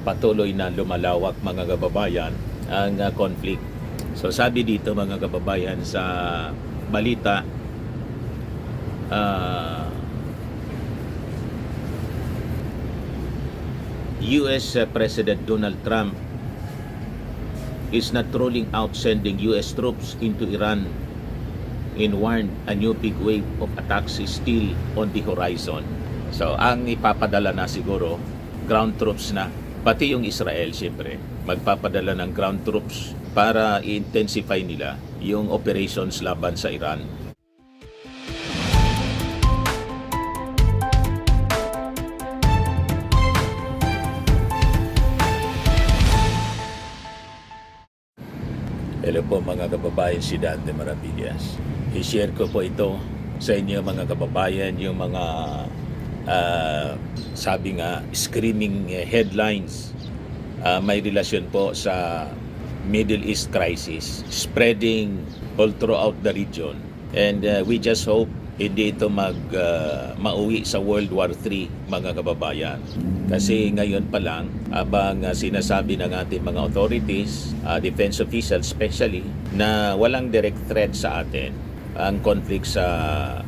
patuloy na lumalawak mga kababayan ang conflict. So sabi dito mga kababayan sa balita, US President Donald Trump is not rolling out sending US troops into Iran and warned a new big wave of attacks is still on the horizon. So ang ipapadala na siguro ground troops na, pati yung Israel siyempre magpapadala ng ground troops para i-intensify nila yung operations laban sa Iran. Hello po mga kababayan, si Dante Maravillas. I-share ko po ito sa inyo mga kababayan, yung mga sabi nga screaming headlines may relasyon po sa Middle East crisis spreading all throughout the region, and we just hope hindi ito mauwi sa World War III mga kababayan. Kasi ngayon pa lang, habang sinasabi ng ating mga authorities, defense officials especially, na walang direct threat sa atin ang conflict sa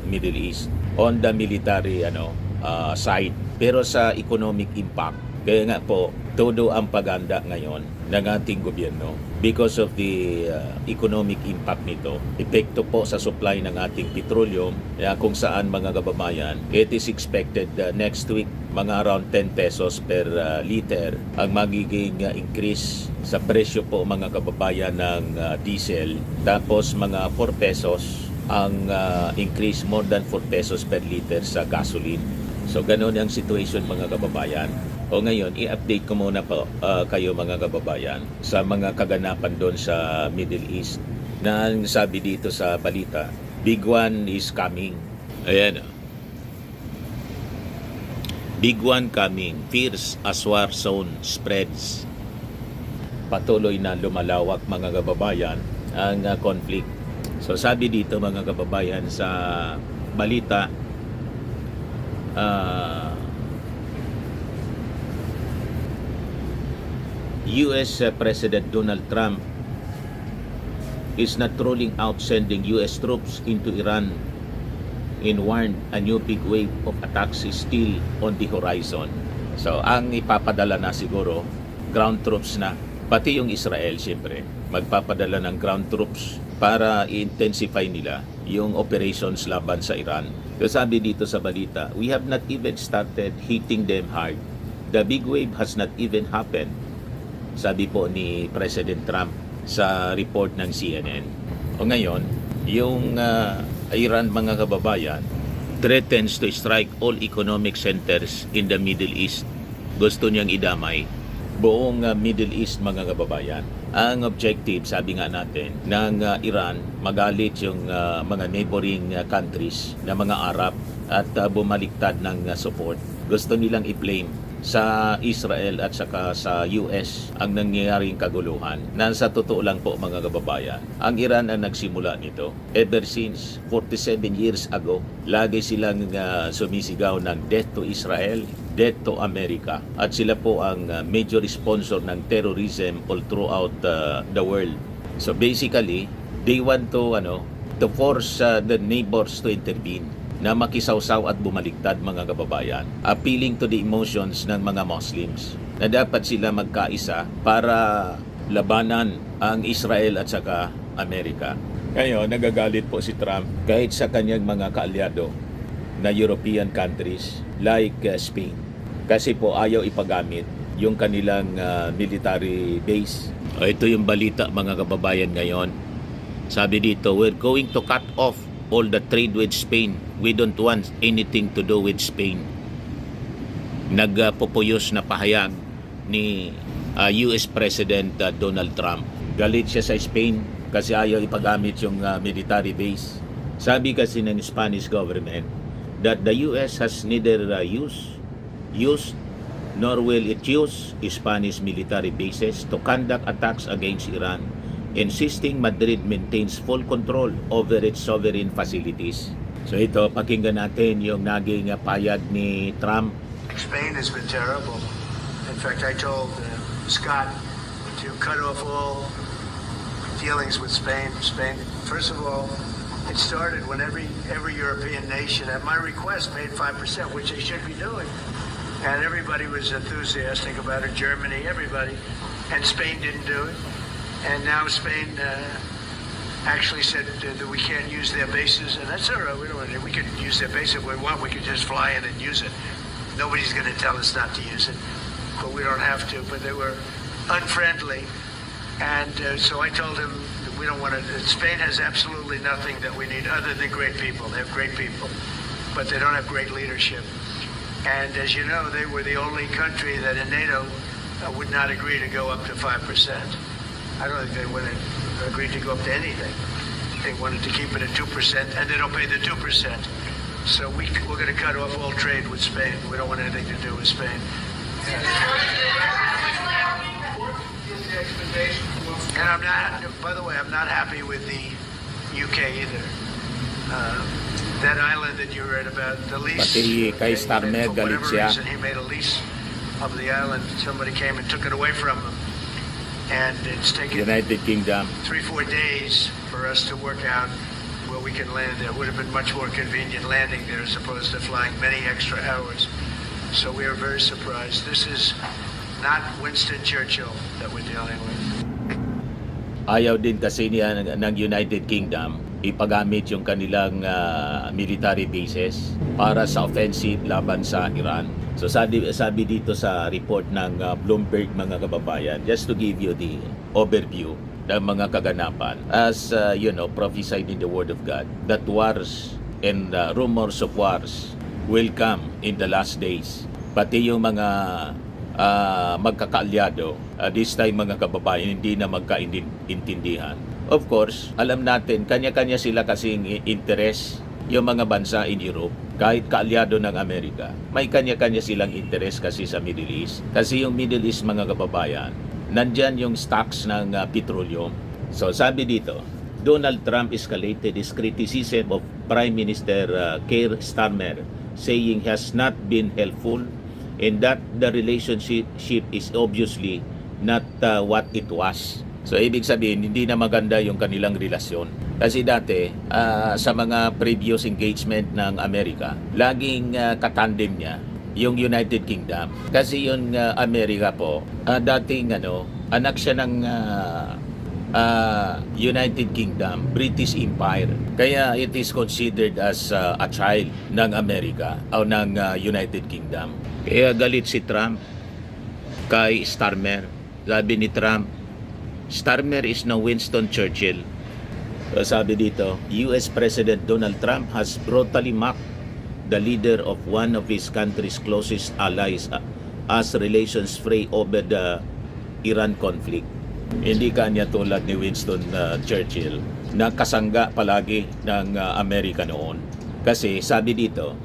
Middle East on the military side, pero sa economic impact. Kaya nga po, todo ang paganda ngayon ng ating gobyerno because of the economic impact nito. Epekto po sa supply ng ating petroleum, kung saan mga kababayan, it is expected next week mga around 10 pesos per liter ang magiging increase sa presyo po mga kababayan ng diesel. Tapos mga 4 pesos ang increase, more than 4 pesos per liter sa gasoline. So ganoon ang situation mga kababayan. O ngayon, i-update ko muna po kayo mga kababayan sa mga kaganapan doon sa Middle East. Na sabi dito sa balita, big one is coming. Ayan. Big one coming. Fierce as war zone spreads. Patuloy na lumalawak mga kababayan ang conflict. So sabi dito mga kababayan sa balita, US President Donald Trump is not rolling out sending US troops into Iran and warned a new big wave of attacks is still on the horizon. So ang ipapadala na siguro ground troops na, pati yung Israel siyempre magpapadala ng ground troops para i-intensify nila yung operations laban sa Iran. So sabi dito sa balita, we have not even started hitting them hard. The big wave has not even happened. Sabi po ni President Trump sa report ng CNN. O ngayon, yung Iran mga kababayan threatens to strike all economic centers in the Middle East. Gusto niyang idamay buong Middle East mga kababayan. Ang objective, sabi nga natin, ng Iran, magalit yung mga neighboring countries na mga Arab at bumaliktad ng support. Gusto nilang i-blame sa Israel at saka sa US ang nangyayaring kaguluhan. Na sa totoo lang po mga kababayan, ang Iran ang nagsimula nito. Ever since 47 years ago, lagi silang sumisigaw ng death to Israel, death to America. At sila po ang major sponsor ng terrorism all throughout the world. So basically, they want to force the neighbors to intervene, na makisawsaw at bumaliktad mga kababayan, appealing to the emotions ng mga Muslims na dapat sila magkaisa para labanan ang Israel at saka Amerika. Ngayon, nagagalit po si Trump kahit sa kanyang mga kaalyado na European countries like Spain, kasi po ayaw ipagamit yung kanilang military base. Ito yung balita mga kababayan ngayon. Sabi dito, we're going to cut off all the trade with Spain. We don't want anything to do with Spain. Nagpupuyos na pahayag ni US President Donald Trump. Galit siya sa Spain kasi ayaw ipagamit yung military base. Sabi kasi ng Spanish government that the US has neither used nor will it use Spanish military bases to conduct attacks against Iran, insisting Madrid maintains full control over its sovereign facilities. So ito, pakinggan natin yung naging payag ni Trump. Spain has been terrible. And In fact, I told Scott to cut off all dealings with Spain. First of all, it started when every European nation, at my request, paid 5%, which they should be doing. And everybody was enthusiastic about it, Germany, everybody. And Spain didn't do it. And now Spain actually said that we can't use their bases, and that's all right. We could use their base if we want. We could just fly in and use it. Nobody's going to tell us not to use it, but we don't have to. But they were unfriendly, and so I told him that we don't want to. Spain has absolutely nothing that we need other than great people. They have great people, but they don't have great leadership. And as you know, they were the only country that in NATO would not agree to go up to 5%. I don't think they would have agreed to go up to anything. They wanted to keep it at 2%, and they don't pay the 2%. So we're going to cut off all trade with Spain. We don't want anything to do with Spain. And I'm not, by the way, I'm not happy with the UK either. That island that you read about, the lease. Pati kay Starmer, for whatever galit siya. reason, he made a lease of the island. Somebody came and took it away from him. And it's taken United Kingdom. 3-4 days for us to work out where we can land there. It would have been much more convenient landing there as opposed to flying many extra hours. So we are very surprised. This is not Winston Churchill that we're dealing with. Ayaw din kasi niya ng United Kingdom ipagamit yung kanilang military bases para sa offensive laban sa Iran. So sabi dito sa report ng Bloomberg, mga kababayan, just to give you the overview ng mga kaganapan, as prophesied in the Word of God, that wars and rumors of wars will come in the last days. Pati yung mga magkakaalyado, this time mga kababayan, hindi na magkaintindihan. Of course, alam natin, kanya-kanya sila kasing interes, yung mga bansa in Europe, kahit kaalyado ng Amerika, may kanya-kanya silang interes kasi sa Middle East. Kasi yung Middle East, mga kababayan, nandyan yung stocks ng petroleum. So sabi dito, Donald Trump escalated his criticism of Prime Minister Keir Starmer, saying he has not been helpful and that the relationship is obviously not what it was. So ibig sabihin, hindi na maganda yung kanilang relasyon. Kasi dati, sa mga previous engagement ng Amerika, laging katandem niya yung United Kingdom. Kasi yung Amerika po, dating anak siya ng United Kingdom, British Empire. Kaya it is considered as a child ng Amerika o ng United Kingdom. Kaya galit si Trump kay Starmer. Sabi ni Trump, Starmer is no Winston Churchill. So sabi dito, US President Donald Trump has brutally mocked the leader of one of his country's closest allies as relations fray over the Iran conflict. Hindi kanya tulad ni Winston Churchill na kasangga palagi ng Amerika noon. Kasi sabi dito,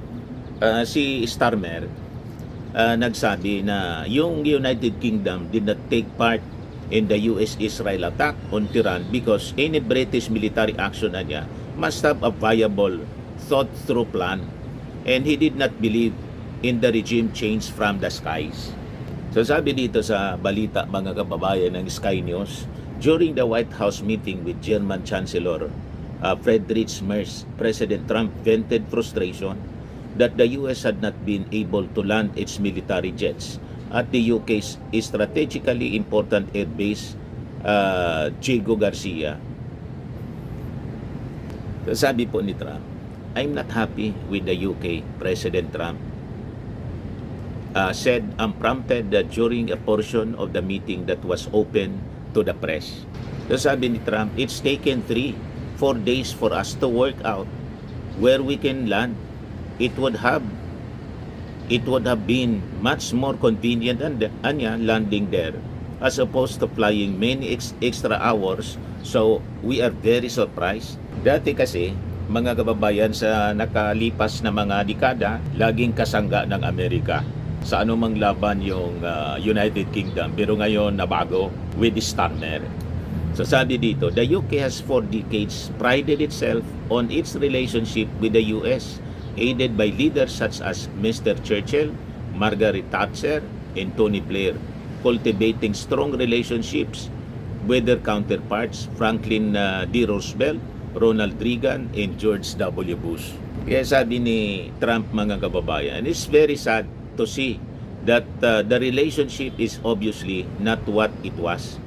si Starmer nagsabi na yung United Kingdom did not take part in the US-Israel attack on Tehran because any British military action niya must have a viable, thought-through plan, and he did not believe in the regime change from the skies. So sabi dito sa balita, mga kababayan ng Sky News, during the White House meeting with German Chancellor Friedrich Merz, President Trump vented frustration that the US had not been able to land its military jets at the UK's strategically important airbase, Diego Garcia. Sabi po ni Trump, I'm not happy with the UK, President Trump said unprompted during a portion of the meeting that was open to the press. Sabi ni Trump, it's taken 3-4 days for us to work out where we can land. It would have been much more convenient and landing there as opposed to flying many extra hours. So we are very surprised. Dati kasi, mga kababayan, sa nakalipas na mga dekada, laging kasangga ng Amerika sa anumang laban yung United Kingdom. Pero ngayon nabago with Starmer. So sabi dito, the UK has for decades prided itself on its relationship with the US, aided by leaders such as Mr. Churchill, Margaret Thatcher, and Tony Blair cultivating strong relationships with their counterparts Franklin D. Roosevelt, Ronald Reagan, and George W. Bush. Kaya sabi ni Trump, mga kababayan, it's very sad to see that the relationship is obviously not what it was.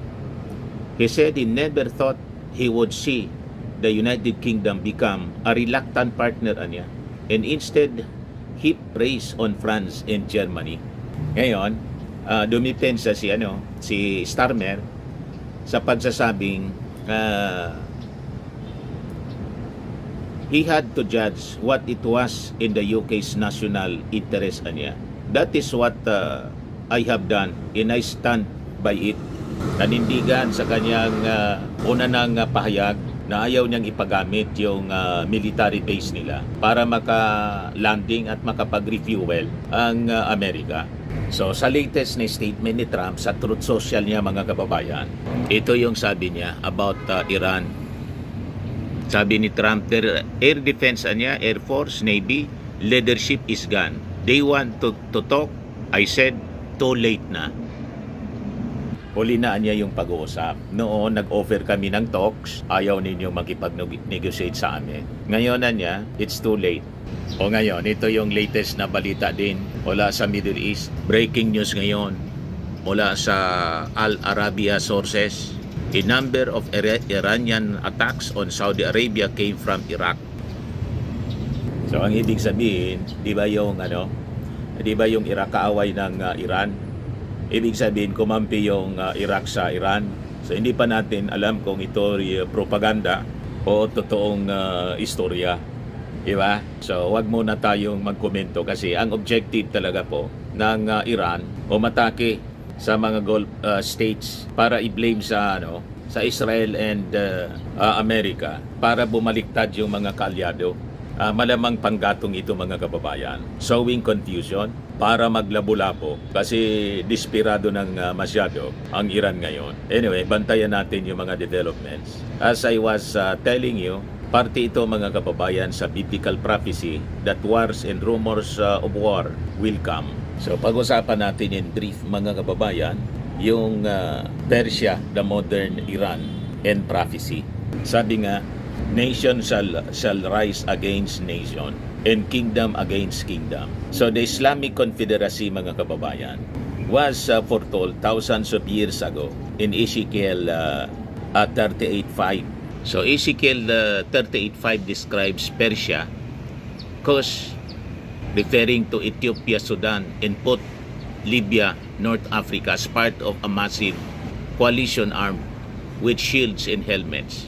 He said he never thought he would see the United Kingdom become a reluctant partner niya, and instead heap praise on France and Germany. Ngayon, dumipensa si Starmer sa pagsasabing he had to judge what it was in the UK's national interest niya. That is what I have done, and I stand by it. Nanindigan sa kanyang una ng pahayag na ayaw niyang ipagamit yung military base nila para maka-landing at makapag-refuel ang Amerika. So sa latest na statement ni Trump sa Truth Social niya, mga kababayan, ito yung sabi niya about Iran. Sabi ni Trump, their air defense niya, Air Force, Navy, leadership is gone. They want to talk. I said, too late na. Huli na niya yung pag-uusap. Noon, nag-offer kami ng talks. Ayaw ninyo makipag-negotiate sa amin. Ngayon na niya, it's too late. O ngayon, ito yung latest na balita din mula sa Middle East. Breaking news ngayon mula sa Al Arabiya sources. A number of Iranian attacks on Saudi Arabia came from Iraq. So ang ibig sabihin, di ba yung Iraq kaaway ng Iran? Ibig sabihin, kumampi yung Iraq sa Iran. So hindi pa natin alam kung ito propaganda o totoong istorya. Diba? So wag muna tayong magkomento kasi ang objective talaga po ng Iran o matake sa mga Gulf states para i-blame sa Israel and America para bumaliktad yung mga kaalyado. Malamang panggatong ito, mga kababayan. Sowing confusion para maglabo-labo kasi desperado ng masyado ang Iran ngayon. Anyway, bantayan natin yung mga developments. As I was telling you, parte ito, mga kababayan, sa biblical prophecy that wars and rumors of war will come. So pag-usapan natin in brief, mga kababayan, yung Persia, the modern Iran, and prophecy. Sabi nga, nation shall rise against nation and kingdom against kingdom. So the Islamic Confederacy, mga kababayan, was foretold thousands of years ago in Ezekiel 38:5. So Ezekiel 38:5 describes Persia, Kush, referring to Ethiopia, Sudan, and Put, Libya, North Africa as part of a massive coalition armed with shields and helmets.